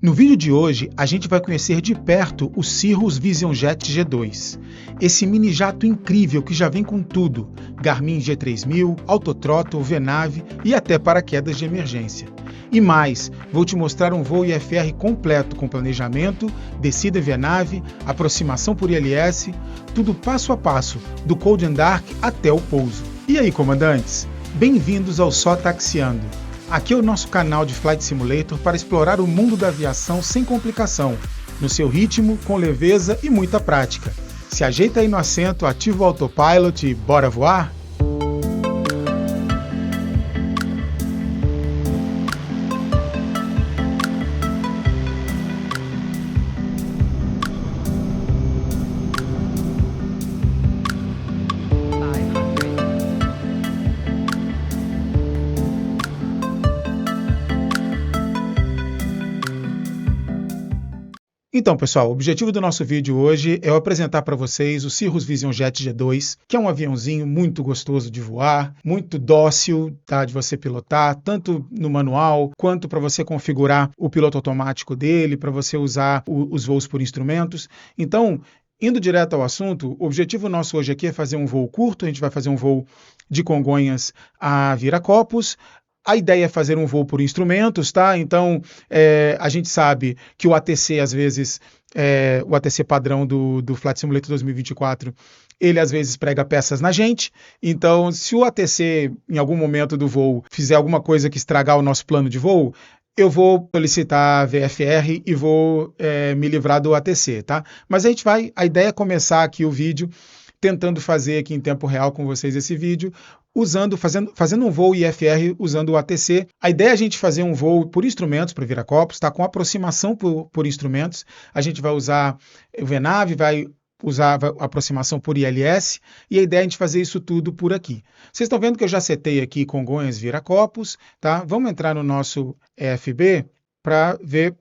No vídeo de hoje, a gente vai conhecer de perto o Cirrus Vision Jet G2. Esse mini jato incrível que já vem com tudo, Garmin G3000, Autothrottle, VNAV e até paraquedas de emergência. E mais, vou te mostrar um voo IFR completo com planejamento, descida VNAV, aproximação por ILS, tudo passo a passo, do Cold and Dark até o pouso. E aí, comandantes? Bem-vindos ao Só Taxiando. Aqui é o nosso canal de Flight Simulator para explorar o mundo da aviação sem complicação, no seu ritmo, com leveza e muita prática. Se ajeita aí no assento, ativa o autopilot e bora voar? Então, pessoal, o objetivo do nosso vídeo hoje é eu apresentar para vocês o Cirrus Vision Jet G2, que é um aviãozinho muito gostoso de voar, muito dócil, tá, de você pilotar, tanto no manual, quanto para você configurar o piloto automático dele, para você usar os voos por instrumentos. Então, indo direto ao assunto, o objetivo nosso hoje aqui é fazer um voo curto, a gente vai fazer um voo de Congonhas a Viracopos. A ideia é fazer um voo por instrumentos, tá? Então, a gente sabe que o ATC, às vezes, o ATC padrão do Flight Simulator 2024, ele às vezes prega peças na gente. Então, se o ATC, em algum momento do voo, fizer alguma coisa que estragar o nosso plano de voo, eu vou solicitar a VFR e vou me livrar do ATC, tá? Mas a ideia é começar aqui o vídeo tentando fazer aqui em tempo real com vocês esse vídeo, fazendo um voo IFR usando o ATC. A ideia é a gente fazer um voo por instrumentos para Viracopos, tá? Com aproximação por instrumentos. A gente vai usar o VNAV, vai usar a aproximação por ILS, e a ideia é a gente fazer isso tudo por aqui. Vocês estão vendo que eu já setei aqui Congonhas, Viracopos, tá? Vamos entrar no nosso EFB para ver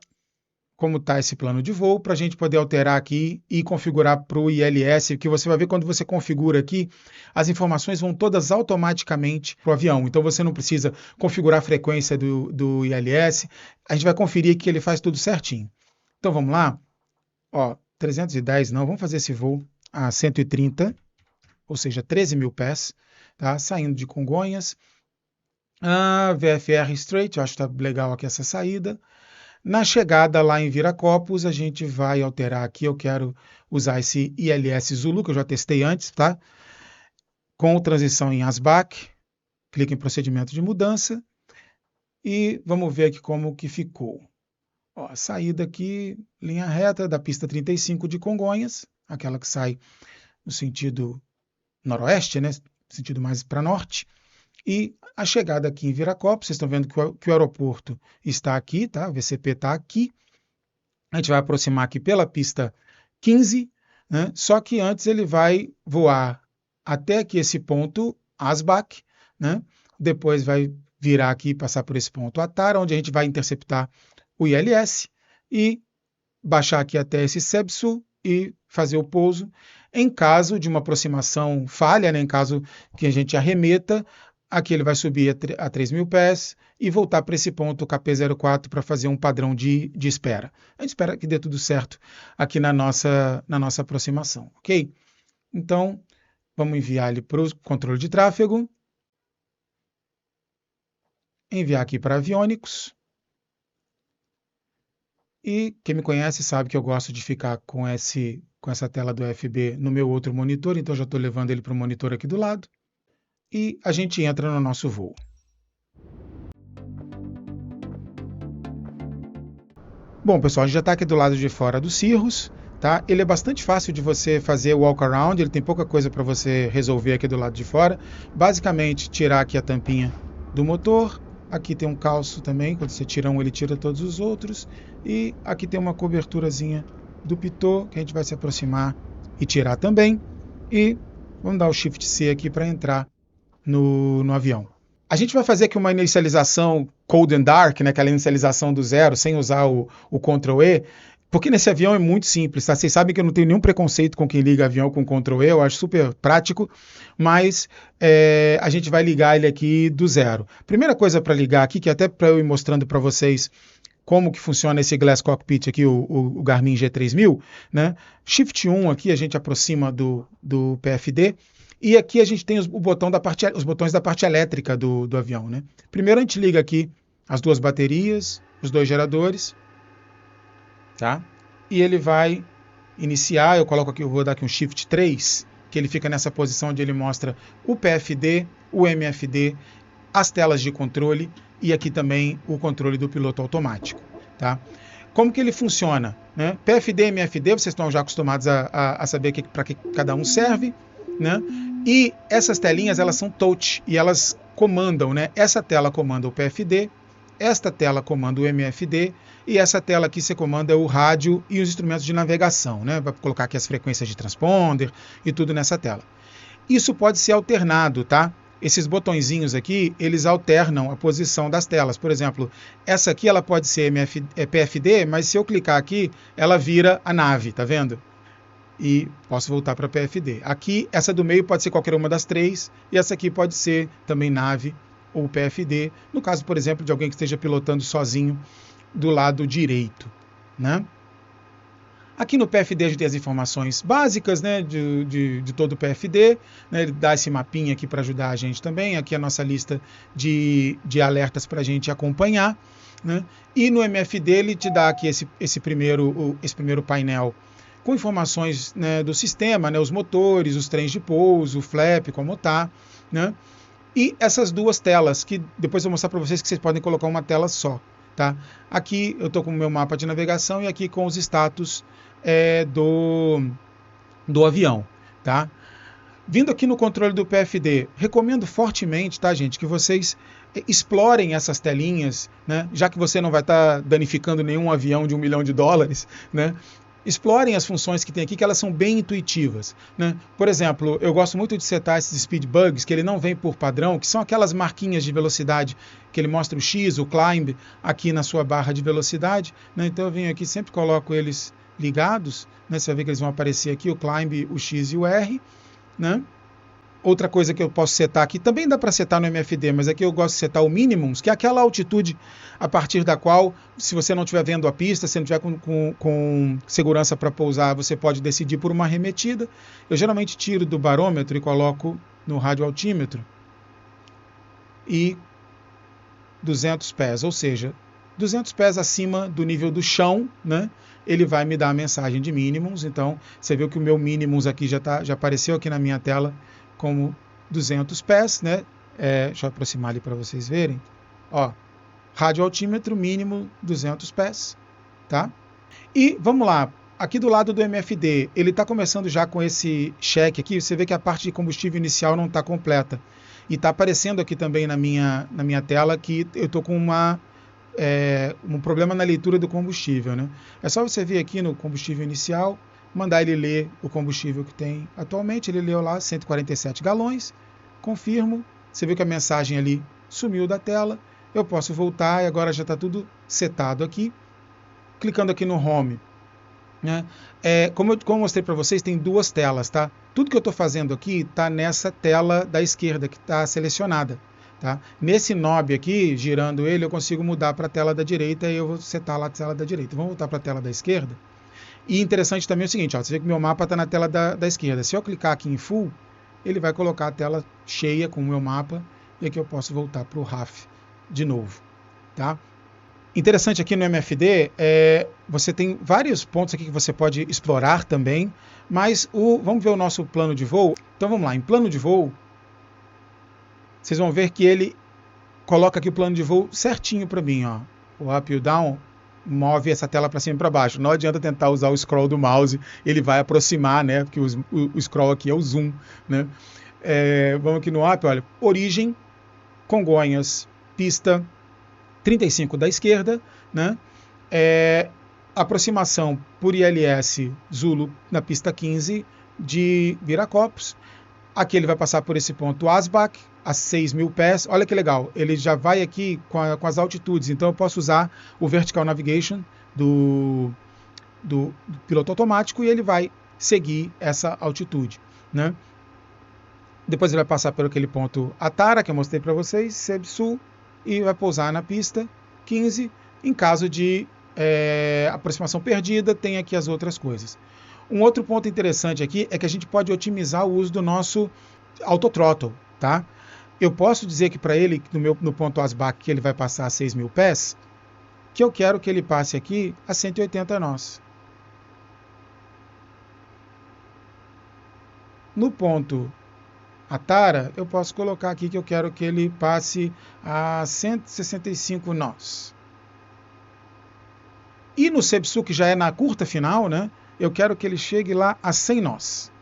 como está esse plano de voo, para a gente poder alterar aqui e configurar para o ILS, que você vai ver quando você configura aqui, as informações vão todas automaticamente para o avião. Então você não precisa configurar a frequência do ILS, a gente vai conferir que ele faz tudo certinho. Então vamos lá, ó, 310 não, vamos fazer esse voo a 130, ou seja, 13.000 pés, tá? Saindo de Congonhas, VFR Straight, eu acho que está legal aqui essa saída. Na chegada lá em Viracopos, a gente vai alterar aqui, eu quero usar esse ILS Zulu, que eu já testei antes, tá? Com transição em ASBAC, clique em procedimento de mudança e vamos ver aqui como que ficou. Ó, a saída aqui, linha reta da pista 35 de Congonhas, aquela que sai no sentido noroeste, né? Sentido mais para norte. E a chegada aqui em Viracopos, vocês estão vendo que o aeroporto está aqui, tá? O VCP está aqui. A gente vai aproximar aqui pela pista 15, né? Só que antes ele vai voar até aqui esse ponto, ASBAC, né? Depois vai virar aqui e passar por esse ponto ATAR, onde a gente vai interceptar o ILS e baixar aqui até esse SEBSU e fazer o pouso. Em caso de uma aproximação falha, né? Em caso que a gente arremeta, aqui ele vai subir a 3.000 pés e voltar para esse ponto KP04 para fazer um padrão de espera. A gente espera que dê tudo certo aqui na nossa aproximação, ok? Então, vamos enviar ele para o controle de tráfego. Enviar aqui para aviônicos. E quem me conhece sabe que eu gosto de ficar com essa tela do FB no meu outro monitor, então já estou levando ele para o monitor aqui do lado. E a gente entra no nosso voo. Bom, pessoal, a gente já está aqui do lado de fora do Cirrus, tá? Ele é bastante fácil de você fazer o walk around, ele tem pouca coisa para você resolver aqui do lado de fora. Basicamente, tirar aqui a tampinha do motor, aqui tem um calço também, quando você tira um, ele tira todos os outros, e aqui tem uma coberturazinha do pitô, que a gente vai se aproximar e tirar também, e vamos dar o Shift C aqui para entrar no avião. A gente vai fazer aqui uma inicialização Cold and Dark, né, aquela inicialização do zero, sem usar o Ctrl E, porque nesse avião é muito simples, tá? Vocês sabem que eu não tenho nenhum preconceito com quem liga avião com Ctrl E, eu acho super prático, mas a gente vai ligar ele aqui do zero. Primeira coisa para ligar aqui, que até para eu ir mostrando para vocês como que funciona esse Glass Cockpit aqui, o Garmin G3000, né? Shift 1 aqui a gente aproxima do PFD, e aqui a gente tem os botões da parte elétrica do avião, né? Primeiro a gente liga aqui as duas baterias, os dois geradores, tá? E ele vai iniciar, eu vou dar aqui um Shift 3, que ele fica nessa posição onde ele mostra o PFD, o MFD, as telas de controle e aqui também o controle do piloto automático, tá? Como que ele funciona, né? PFD e MFD, vocês estão já acostumados a saber para que cada um serve, né? E essas telinhas, elas são touch e elas comandam, né? Essa tela comanda o PFD, esta tela comanda o MFD e essa tela aqui você comanda o rádio e os instrumentos de navegação, né? Vai colocar aqui as frequências de transponder e tudo nessa tela. Isso pode ser alternado, tá? Esses botõezinhos aqui, eles alternam a posição das telas. Por exemplo, essa aqui ela pode ser PFD, mas se eu clicar aqui, ela vira a nave, tá vendo? E posso voltar para PFD. Aqui, essa do meio pode ser qualquer uma das três, e essa aqui pode ser também nave ou PFD, no caso, por exemplo, de alguém que esteja pilotando sozinho do lado direito, né? Aqui no PFD a gente tem as informações básicas, né, de todo o PFD, né, ele dá esse mapinha aqui para ajudar a gente também, aqui a nossa lista de alertas para a gente acompanhar, né, e no MFD ele te dá aqui esse primeiro painel com informações, né, do sistema, né, os motores, os trens de pouso, o flap, como está, né, e essas duas telas, que depois eu vou mostrar para vocês que vocês podem colocar uma tela só. Tá? Aqui eu estou com o meu mapa de navegação e aqui com os status do avião. Tá? Vindo aqui no controle do PFD, recomendo fortemente, tá, gente, que vocês explorem essas telinhas, né, já que você não vai estar danificando nenhum avião de $1 milhão, né? Explorem as funções que tem aqui, que elas são bem intuitivas, né? Por exemplo, eu gosto muito de setar esses speed bugs, que ele não vem por padrão, que são aquelas marquinhas de velocidade, que ele mostra o X, o climb, aqui na sua barra de velocidade, né? Então eu venho aqui, sempre coloco eles ligados, né? Você vai ver que eles vão aparecer aqui, o climb, o X e o R, né? Outra coisa que eu posso setar aqui, também dá para setar no MFD, mas aqui eu gosto de setar o minimums, que é aquela altitude a partir da qual, se você não estiver vendo a pista, se não estiver com segurança para pousar, você pode decidir por uma arremetida. Eu geralmente tiro do barômetro e coloco no rádio altímetro e 200 pés, ou seja, 200 pés acima do nível do chão, né? Ele vai me dar a mensagem de minimums. Então, você viu que o meu minimums aqui já apareceu aqui na minha tela como 200 pés, né? Deixa eu aproximar ali para vocês verem. Ó, rádio altímetro mínimo 200 pés, tá? E vamos lá, aqui do lado do MFD, ele está começando já com esse check aqui, você vê que a parte de combustível inicial não está completa. E está aparecendo aqui também na minha tela que eu estou com um problema na leitura do combustível, né? É só você vir aqui no combustível inicial, mandar ele ler o combustível que tem atualmente, ele leu lá 147 galões, confirmo, você viu que a mensagem ali sumiu da tela, eu posso voltar e agora já está tudo setado aqui, clicando aqui no Home, né? Como eu mostrei para vocês, tem duas telas, tá? Tudo que eu estou fazendo aqui está nessa tela da esquerda, que está selecionada, tá? Nesse knob aqui, girando ele, eu consigo mudar para a tela da direita e eu vou setar lá a tela da direita. Vamos voltar para a tela da esquerda. E interessante também é o seguinte, ó, você vê que meu mapa está na tela da esquerda. Se eu clicar aqui em Full, ele vai colocar a tela cheia com o meu mapa e aqui eu posso voltar para o RAF de novo. Tá? Interessante aqui no MFD, você tem vários pontos aqui que você pode explorar também, mas vamos ver o nosso plano de voo. Então vamos lá, em plano de voo, vocês vão ver que ele coloca aqui o plano de voo certinho para mim. Ó. O up e o down move essa tela para cima e para baixo. Não adianta tentar usar o scroll do mouse, ele vai aproximar, né? Porque o scroll aqui é o zoom, né? Vamos aqui no up, olha, origem, Congonhas, pista 35 da esquerda, né? Aproximação por ILS Zulu na pista 15 de Viracopos. Aqui ele vai passar por esse ponto Asbach, a 6.000 pés. Olha que legal, ele já vai aqui com as altitudes, então eu posso usar o Vertical Navigation do piloto automático e ele vai seguir essa altitude, né? Depois ele vai passar por aquele ponto Atara, que eu mostrei para vocês, Sebsul, e vai pousar na pista 15, Em caso de aproximação perdida, tem aqui as outras coisas. Um outro ponto interessante aqui é que a gente pode otimizar o uso do nosso autothrottle, tá? Eu posso dizer que para ele, no ponto ASBAC, que ele vai passar a 6.000 pés, que eu quero que ele passe aqui a 180 nós. No ponto ATARA, eu posso colocar aqui que eu quero que ele passe a 165 nós. E no Sebsu, que já é na curta final, né, eu quero que ele chegue lá a 100 nós,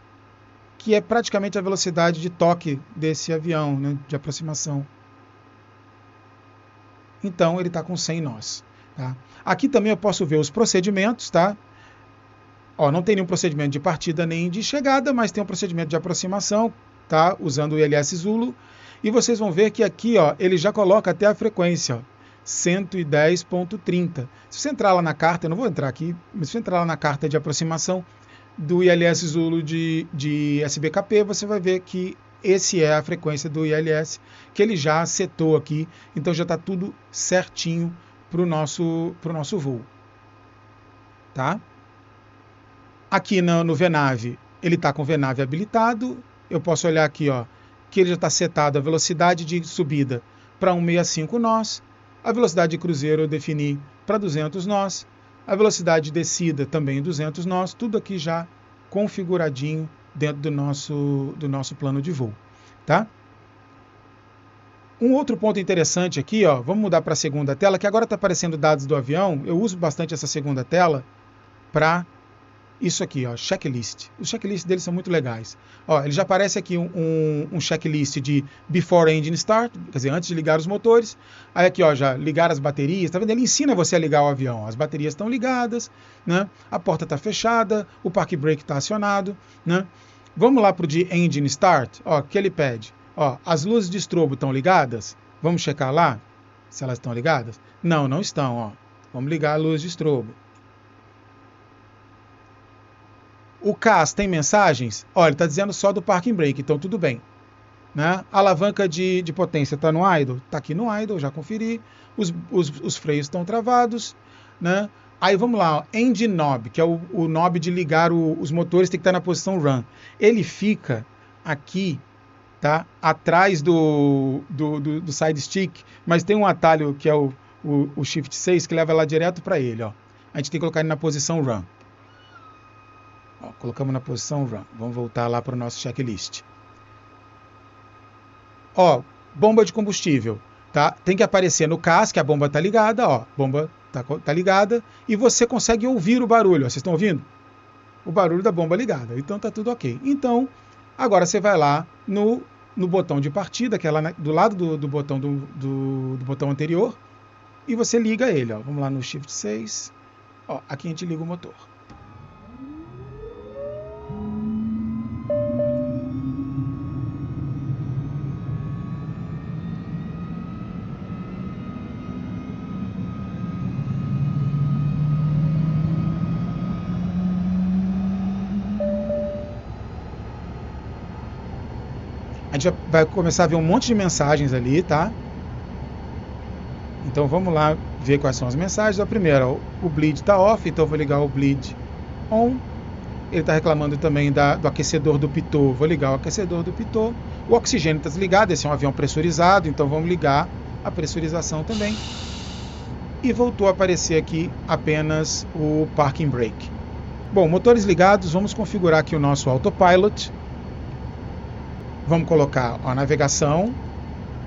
que é praticamente a velocidade de toque desse avião, né, de aproximação. Então ele está com 100 nós. Tá? Aqui também eu posso ver os procedimentos, tá? Ó, não tem nenhum procedimento de partida nem de chegada, mas tem um procedimento de aproximação, tá? Usando o ILS Zulu. E vocês vão ver que aqui, ó, ele já coloca até a frequência, ó, 110.30. Se você entrar lá na carta, eu não vou entrar aqui, mas se você entrar lá na carta de aproximação do ILS Zulu de SBKP, você vai ver que esse é a frequência do ILS, que ele já setou aqui, então já está tudo certinho para o nosso voo. Tá? Aqui no VNAV, ele está com o VNAV habilitado, eu posso olhar aqui, ó, que ele já está setado a velocidade de subida para 165 nós, a velocidade de cruzeiro eu defini para 200 nós, a velocidade de descida também 200 nós, tudo aqui já configuradinho dentro do nosso plano de voo. Tá? Um outro ponto interessante aqui, ó, vamos mudar para a segunda tela, que agora está aparecendo dados do avião, eu uso bastante essa segunda tela para isso aqui, ó, checklist. Os checklists deles são muito legais. Ó, ele já aparece aqui um checklist de before engine start, quer dizer, antes de ligar os motores. Aí aqui, ó, já ligar as baterias, tá vendo? Ele ensina você a ligar o avião. As baterias estão ligadas, né? A porta está fechada, o park brake está acionado, né? Vamos lá para o de engine start, ó, que ele pede. Ó, as luzes de estrobo estão ligadas? Vamos checar lá se elas estão ligadas? Não, não estão, ó. Vamos ligar a luz de estrobo. O CAS tem mensagens? Olha, ele está dizendo só do parking brake, então tudo bem. Né? A alavanca de potência está no idle? Está aqui no idle, já conferi. Os freios estão travados. Né? Aí vamos lá, ó, engine knob, que é o knob de ligar os motores, tem que estar na posição run. Ele fica aqui, tá? Atrás do side stick, mas tem um atalho que é o Shift 6 que leva lá direto para ele. Ó. A gente tem que colocar ele na posição run. Ó, colocamos na posição run. Vamos voltar lá para o nosso checklist. Ó, bomba de combustível. Tá? Tem que aparecer no CAS que a bomba está ligada. Ó, bomba tá ligada. E você consegue ouvir o barulho. Ó, vocês estão ouvindo? O barulho da bomba ligada. Então tá tudo ok. Então, agora você vai lá no botão de partida, que é lá do lado do botão do botão anterior. E você liga ele. Ó. Vamos lá no Shift 6. Ó, aqui a gente liga o motor. A gente vai começar a ver um monte de mensagens ali, tá? Então vamos lá ver quais são as mensagens. A primeira, o bleed está off, então eu vou ligar o bleed on. Ele está reclamando também do aquecedor do pitot, vou ligar o aquecedor do pitot. O oxigênio está desligado, esse é um avião pressurizado, então vamos ligar a pressurização também. E voltou a aparecer aqui apenas o parking brake. Bom, motores ligados, vamos configurar aqui o nosso autopilot. Vamos colocar a navegação,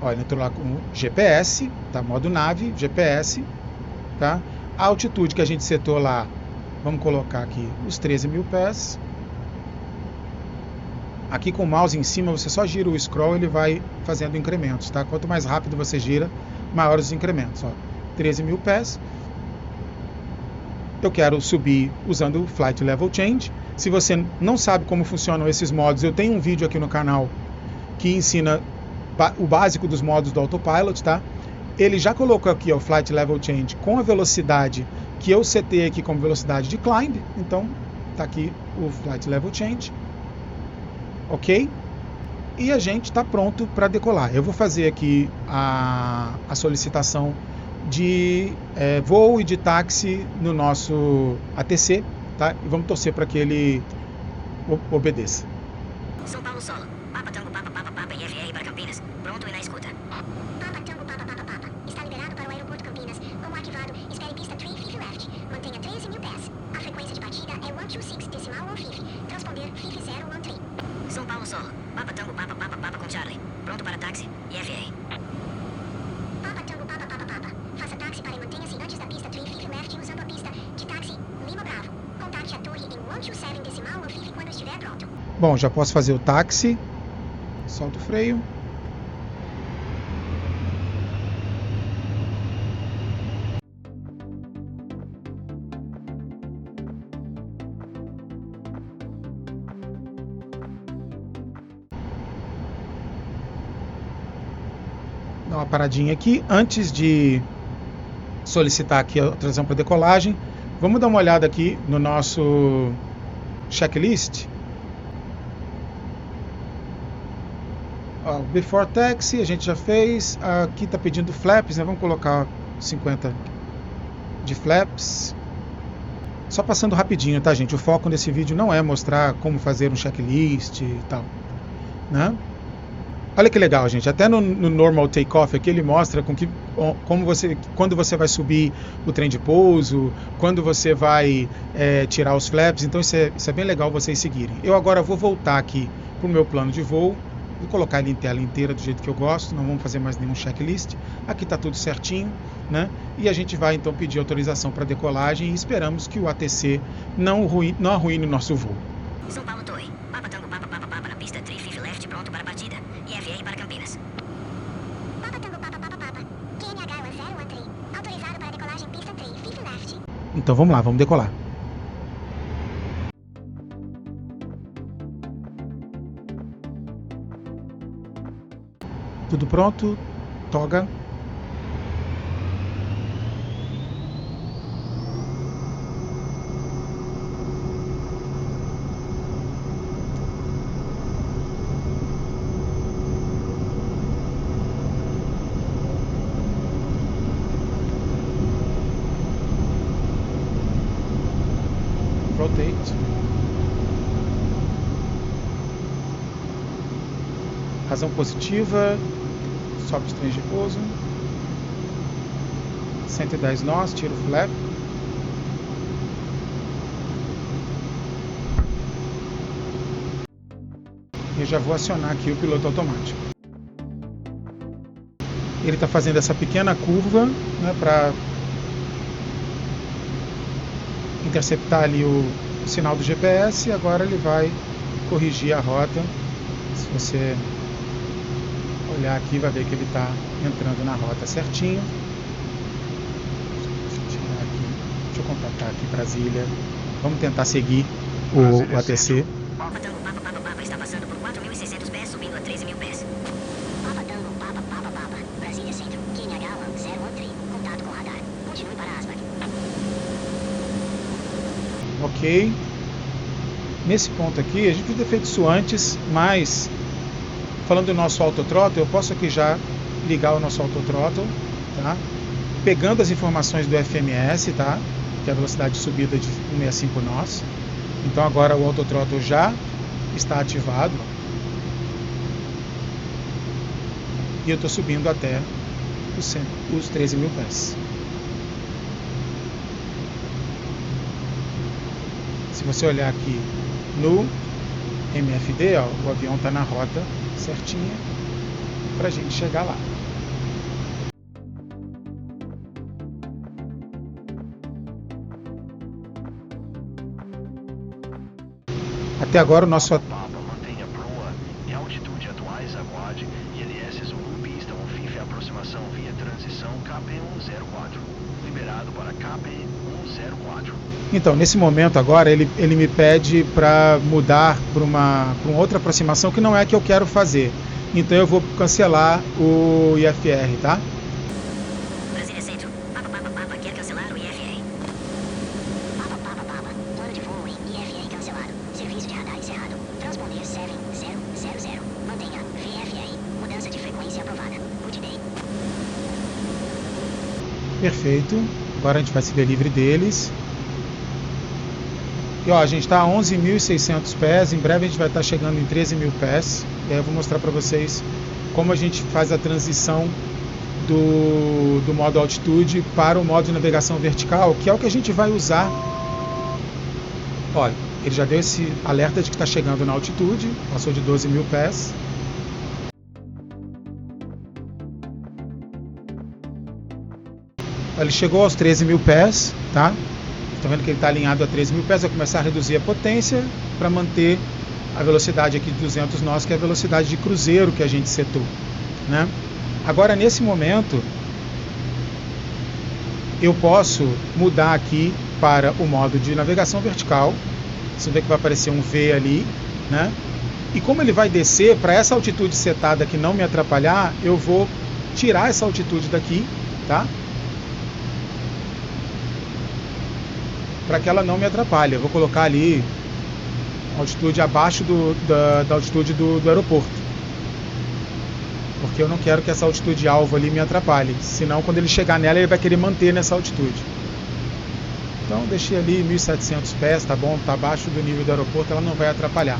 ó, ele entrou lá com GPS, tá? Modo nave, GPS, tá? A altitude que a gente setou lá, vamos colocar aqui os 13.000 pés. Aqui com o mouse em cima, você só gira o scroll, ele vai fazendo incrementos, tá? Quanto mais rápido você gira, maiores os incrementos, ó. 13.000 pés. Eu quero subir usando o Flight Level Change. Se você não sabe como funcionam esses modos, eu tenho um vídeo aqui no canal que ensina o básico dos modos do autopilot, tá? Ele já colocou aqui ó, o Flight Level Change com a velocidade que eu setei aqui como velocidade de climb, então tá aqui o Flight Level Change, ok? E a gente está pronto para decolar. Eu vou fazer aqui a solicitação de voo e de táxi no nosso ATC, tá? E vamos torcer para que ele obedeça. São Paulo Solo. Papa Tango Papa Papa Papa IFR para Campinas. Pronto e na escuta. Papa Tango Papa Papa Papa. Está liberado para o aeroporto Campinas. Como ativado, espere pista 350 left. Mantenha 13.000 pés. A frequência de partida é 126 decimal 150. Transponder 50013. São Paulo Solo. Papa Tango Papa Papa Papa com Charlie. Pronto para táxi IFR. Papa Tango Papa Papa Papa. Faça táxi para e mantenha-se antes da pista 350 left usando a pista de táxi Lima Bravo. Contacte a torre em 127 decimal 150 quando estiver pronto. Bom, já posso fazer o táxi. Solta o freio. Dá uma paradinha aqui. Antes de solicitar aqui a autorização para decolagem, vamos dar uma olhada aqui no nosso checklist. Ó, Before Taxi a gente já fez. Aqui está pedindo flaps, né? Vamos colocar 50 de flaps. Só passando rapidinho, tá, gente? O foco desse vídeo não é mostrar como fazer um checklist e tal, né? Olha que legal, gente. Até no Normal Takeoff aqui ele mostra quando você vai subir o trem de pouso, quando você vai tirar os flaps. Então isso é bem legal vocês seguirem. Eu agora vou voltar aqui para o meu plano de voo. Vou colocar ele em tela inteira do jeito que eu gosto, não vamos fazer mais nenhum checklist. Aqui está tudo certinho, né? E a gente vai então pedir autorização para decolagem e esperamos que o ATC não arruine o nosso voo. São Paulo Torre. Papa Tango Papa Papa Papa na pista 350 left pronto para partida. IFR para Campinas. Papa Tango Papa Papa Papa. QNH 1013. Autorizado para decolagem pista 350 left. Então vamos lá, vamos decolar. Tudo pronto, toga. Rotate. Razão positiva. Sobe os trens de pouso. 110 nós, tira o flap. Eu já vou acionar aqui o piloto automático. Ele está fazendo essa pequena curva, né, para interceptar ali o sinal do GPS. E agora ele vai corrigir a rota. Se você olhar aqui, vai ver que ele está entrando na rota certinho. Deixa eu contatar aqui Brasília. Vamos tentar seguir o ATC. Papa Tango Papa Papa Papa está passando por 4.600 pés, subindo a 13.000 pés. Papa Tango Papa Papa Papa. Brasília Centro. QNH 1013. Contato com radar. Continue para Asbac. Ok. Nesse ponto aqui, a gente podia ter feito isso antes, mas falando do nosso autothrottle, eu posso aqui já ligar o nosso autothrottle, tá? Pegando as informações do FMS, tá? Que é a velocidade de subida de 165 nós. Então agora o autothrottle já está ativado. E eu estou subindo até os 13.000 pés. Se você olhar aqui no MFD, ó, o avião está na rota certinha para a gente chegar lá. Até agora o nosso mantenha proa e altitude atuais, aguarde ILS Zulu pista 150 aproximação via transição KP104, liberado para KP104. Então, nesse momento agora, ele me pede para mudar para uma outra aproximação que não é a que eu quero fazer. Então eu vou cancelar o IFR, tá? Brasília Centro. Papa Papa Papa quer cancelar o IFR. Papa Papa Papa. Plano de voo em IFR cancelado. Serviço de radar encerrado. Transponder 7000. Mantenha VFR. Mudança de frequência aprovada. Good day. Perfeito. Agora a gente vai se ver livre deles. E ó, a gente está a 11.600 pés, em breve a gente vai estar chegando em 13.000 pés. E aí eu vou mostrar para vocês como a gente faz a transição do modo altitude para o modo de navegação vertical, que é o que a gente vai usar. Olha, ele já deu esse alerta de que está chegando na altitude, passou de 12.000 pés. Ele chegou aos 13.000 pés, tá? Estão vendo que ele está alinhado a 13.000 pés, vai começar a reduzir a potência para manter a velocidade aqui de 200 nós, que é a velocidade de cruzeiro que a gente setou, né? Agora, nesse momento, eu posso mudar aqui para o modo de navegação vertical. Você vê que vai aparecer um V ali, né? E como ele vai descer, para essa altitude setada que não me atrapalhar, eu vou tirar essa altitude daqui, tá? Para que ela não me atrapalhe. Eu vou colocar ali altitude abaixo da altitude do aeroporto, porque eu não quero que essa altitude alvo ali me atrapalhe, senão quando ele chegar nela ele vai querer manter nessa altitude. Então deixei ali 1.700 pés, tá bom, tá abaixo do nível do aeroporto, ela não vai atrapalhar.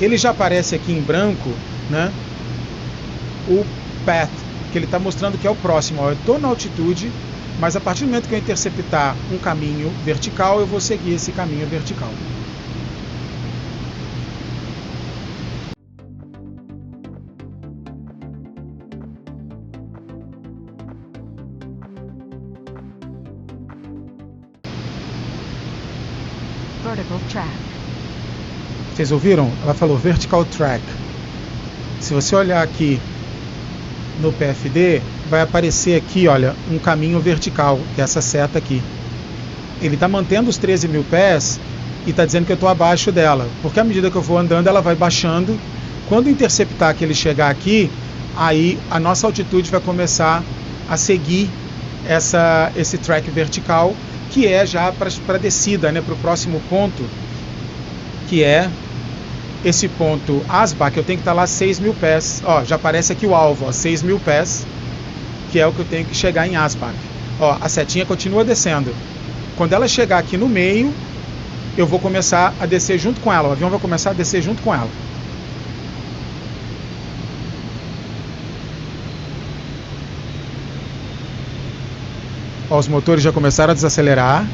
Ele já aparece aqui em branco, né, o path, que ele está mostrando que é o próximo. Ó, eu estou na altitude, mas a partir do momento que eu interceptar um caminho vertical, eu vou seguir esse caminho vertical. Vertical track. Vocês ouviram? Ela falou vertical track. Se você olhar aqui no PFD, vai aparecer aqui, olha, um caminho vertical, que é essa seta aqui. Ele está mantendo os 13.000 pés e está dizendo que eu estou abaixo dela, porque à medida que eu vou andando, ela vai baixando. Quando interceptar que ele chegar aqui, aí a nossa altitude vai começar a seguir esse track vertical, que é já para descida, né, para o próximo ponto, que é esse ponto Asbach. Eu tenho que estar lá 6.000 pés. Ó, já aparece aqui o alvo, ó, 6.000 pés, que é o que eu tenho que chegar em Asbach. Ó, a setinha continua descendo. Quando ela chegar aqui no meio, eu vou começar a descer junto com ela. O avião vai começar a descer junto com ela. Ó, os motores já começaram a desacelerar.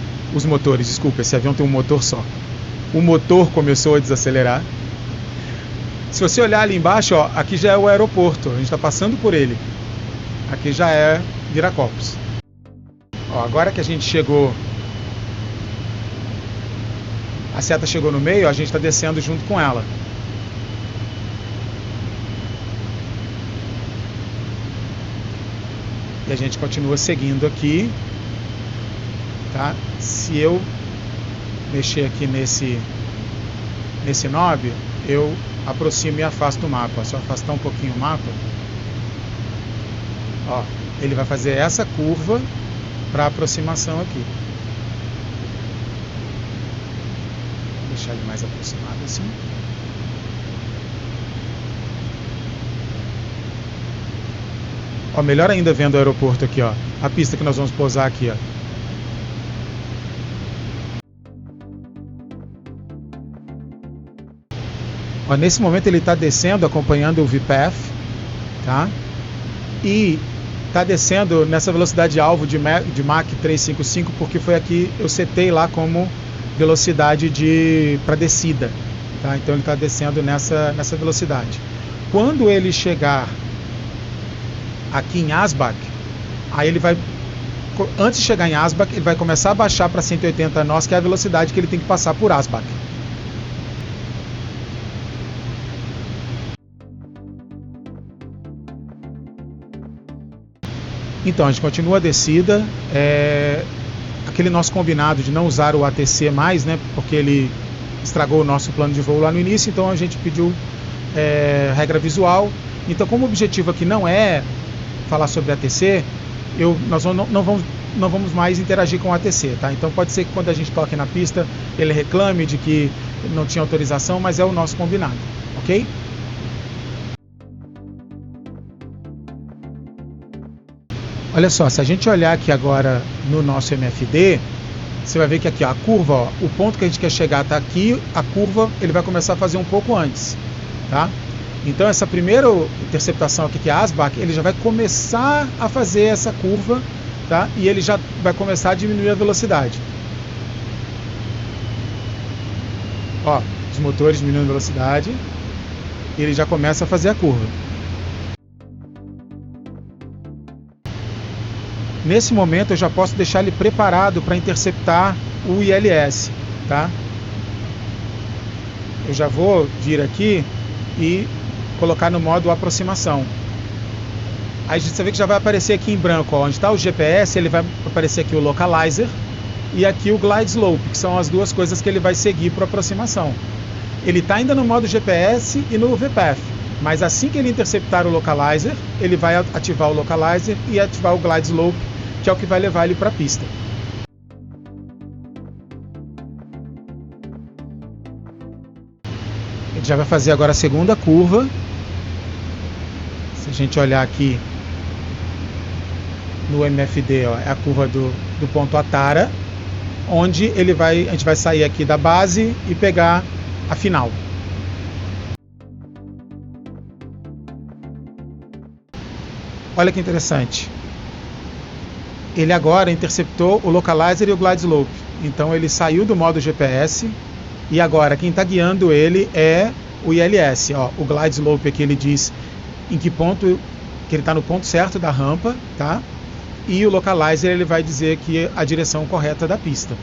Desculpa, esse avião tem um motor só. O motor começou a desacelerar. Se você olhar ali embaixo, ó, aqui já é o aeroporto, a gente está passando por ele. Aqui já é Viracopos. Ó, agora que a gente chegou, a seta chegou no meio, ó, a gente está descendo junto com ela. E a gente continua seguindo aqui, tá? Se eu mexer aqui nesse knob, eu aproximo e afasto o mapa. Se eu afastar um pouquinho o mapa, ó, ele vai fazer essa curva para aproximação aqui. Vou deixar ele mais aproximado assim. Ó, melhor ainda vendo o aeroporto aqui, ó, a pista que nós vamos pousar aqui, ó. Ó, nesse momento ele está descendo, acompanhando o VPATH, tá? E está descendo nessa velocidade alvo de Mach 355, porque foi aqui eu setei lá como velocidade para descida, tá? Então ele está descendo nessa velocidade. Quando ele chegar aqui em Asbach, aí ele vai, antes de chegar em Asbach, ele vai começar a baixar para 180 nós, que é a velocidade que ele tem que passar por Asbach. Então, a gente continua a descida. Aquele nosso combinado de não usar o ATC mais, né, porque ele estragou o nosso plano de voo lá no início, então a gente pediu regra visual. Então, como o objetivo aqui não é falar sobre ATC, nós não vamos mais interagir com o ATC, tá? Então pode ser que quando a gente toque na pista, ele reclame de que não tinha autorização, mas é o nosso combinado, ok? Olha só, se a gente olhar aqui agora no nosso MFD, você vai ver que aqui, ó, a curva, ó, o ponto que a gente quer chegar está aqui, a curva ele vai começar a fazer um pouco antes, tá? Então essa primeira interceptação aqui, que é Asbach, ele já vai começar a fazer essa curva, tá? E ele já vai começar a diminuir a velocidade. Ó, os motores diminuem a velocidade e ele já começa a fazer a curva. Nesse momento eu já posso deixar ele preparado para interceptar o ILS, tá? Eu já vou vir aqui e colocar no modo aproximação. Aí você vê que já vai aparecer aqui em branco, ó, onde está o GPS, ele vai aparecer aqui o localizer e aqui o glide slope, que são as duas coisas que ele vai seguir para aproximação. Ele está ainda no modo GPS e no VPath, mas assim que ele interceptar o localizer, ele vai ativar o localizer e ativar o glide slope, que é o que vai levar ele para a pista. Ele já vai fazer agora a segunda curva. Se a gente olhar aqui no MFD, ó, é a curva do ponto Atara, onde a gente vai sair aqui da base e pegar a final. Olha que interessante. Ele agora interceptou o localizer e o glide slope. Então ele saiu do modo GPS e agora quem está guiando ele é o ILS. Ó, o glide slope aqui ele diz em que ponto que ele está no ponto certo da rampa, tá? E o localizer ele vai dizer que a direção correta da pista.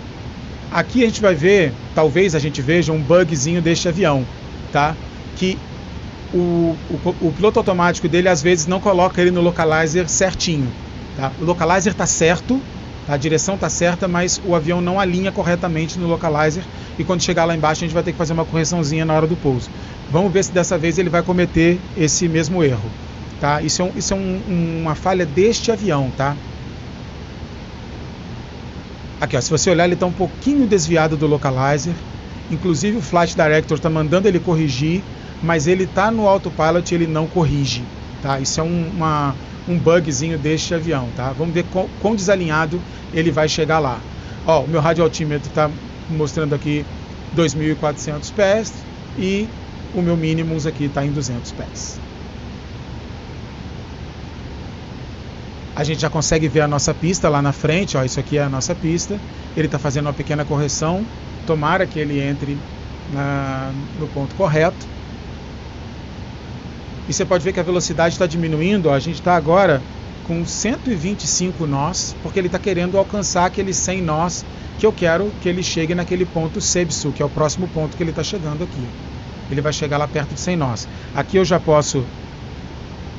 Aqui a gente vai ver, talvez a gente veja um bugzinho deste avião, tá? Que o piloto automático dele às vezes não coloca ele no localizer certinho, tá? O localizer está certo, tá? A direção está certa, mas o avião não alinha corretamente no localizer e quando chegar lá embaixo a gente vai ter que fazer uma correçãozinha na hora do pouso. Vamos ver se dessa vez ele vai cometer esse mesmo erro, tá? Isso é uma falha deste avião, tá? Aqui, ó, se você olhar, ele está um pouquinho desviado do localizer. Inclusive o Flight Director está mandando ele corrigir, mas ele está no autopilot e ele não corrige, tá? Isso é um bugzinho deste avião, tá? Vamos ver quão desalinhado ele vai chegar lá. Ó, o meu radioaltímetro está mostrando aqui 2.400 pés e o meu mínimos aqui está em 200 pés. A gente já consegue ver a nossa pista lá na frente, ó, isso aqui é a nossa pista. Ele está fazendo uma pequena correção, tomara que ele entre no ponto correto. E você pode ver que a velocidade está diminuindo, ó, a gente está agora com 125 nós, porque ele está querendo alcançar aqueles 100 nós que eu quero que ele chegue naquele ponto Sebsu, que é o próximo ponto que ele está chegando aqui. Ele vai chegar lá perto de 100 nós. Aqui eu já posso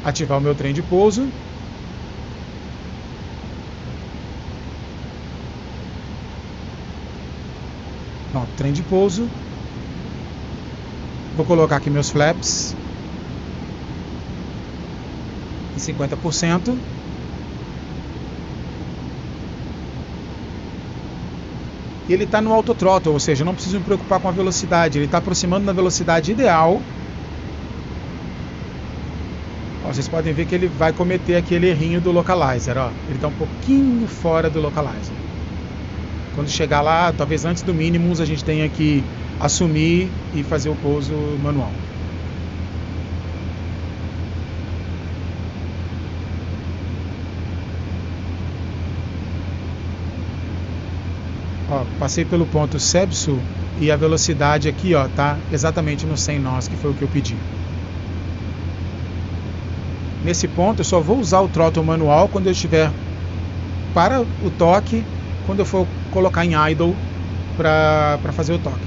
ativar o meu trem de pouso. Pronto, trem de pouso. Vou colocar aqui meus flaps em 50%. E ele está no autothrottle, ou seja, eu não preciso me preocupar com a velocidade. Ele está aproximando na velocidade ideal. Ó, vocês podem ver que ele vai cometer aquele errinho do localizer. Ó. Ele está um pouquinho fora do localizer. Quando chegar lá, talvez antes do mínimos, a gente tenha que assumir e fazer o pouso manual. Ó, passei pelo ponto Sebsu e a velocidade aqui, ó, tá exatamente no 100 nós, que foi o que eu pedi. Nesse ponto eu só vou usar o throttle manual quando eu estiver para o toque, quando eu for colocar em idle para fazer o toque.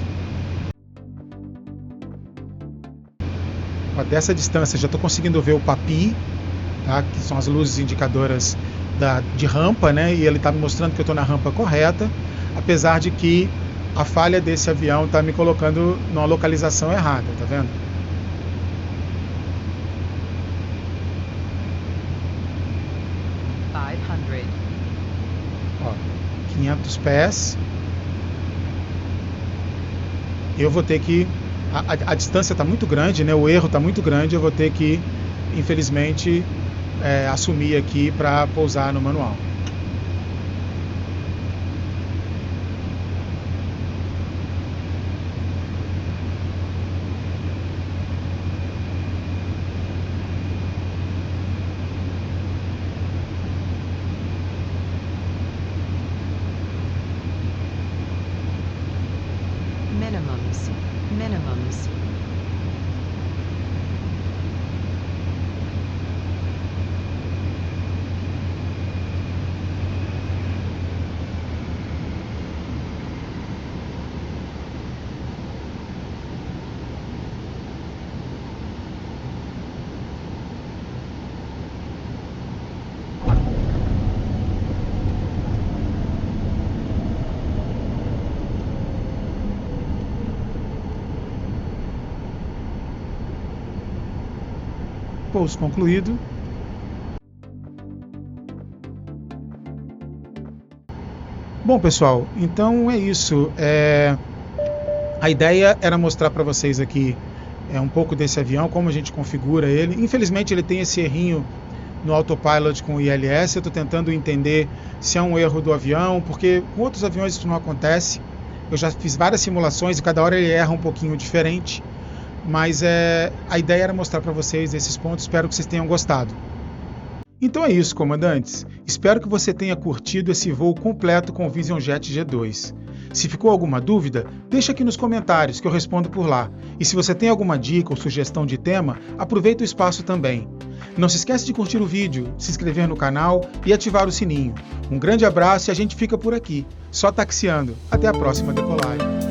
Ó, dessa distância já estou conseguindo ver o PAPI, tá? Que são as luzes indicadoras de rampa, né? E ele está me mostrando que eu estou na rampa correta, apesar de que a falha desse avião está me colocando numa localização errada, tá vendo? Ó, 500 pés. Eu vou ter que... A distância está muito grande, né? O erro está muito grande. Eu vou ter que, infelizmente, assumir aqui para pousar no manual. Minimums. Pouso concluído. Bom, pessoal, então é isso. A ideia era mostrar para vocês aqui um pouco desse avião, como a gente configura ele. Infelizmente ele tem esse errinho no autopilot com o ILS. Eu estou tentando entender se é um erro do avião, porque com outros aviões isso não acontece. Eu já fiz várias simulações e cada hora ele erra um pouquinho diferente. Mas a ideia era mostrar para vocês esses pontos, espero que vocês tenham gostado. Então é isso, comandantes. Espero que você tenha curtido esse voo completo com o VisionJet G2. Se ficou alguma dúvida, deixa aqui nos comentários que eu respondo por lá. E se você tem alguma dica ou sugestão de tema, aproveita o espaço também. Não se esquece de curtir o vídeo, se inscrever no canal e ativar o sininho. Um grande abraço e a gente fica por aqui, só taxiando. Até a próxima decolagem.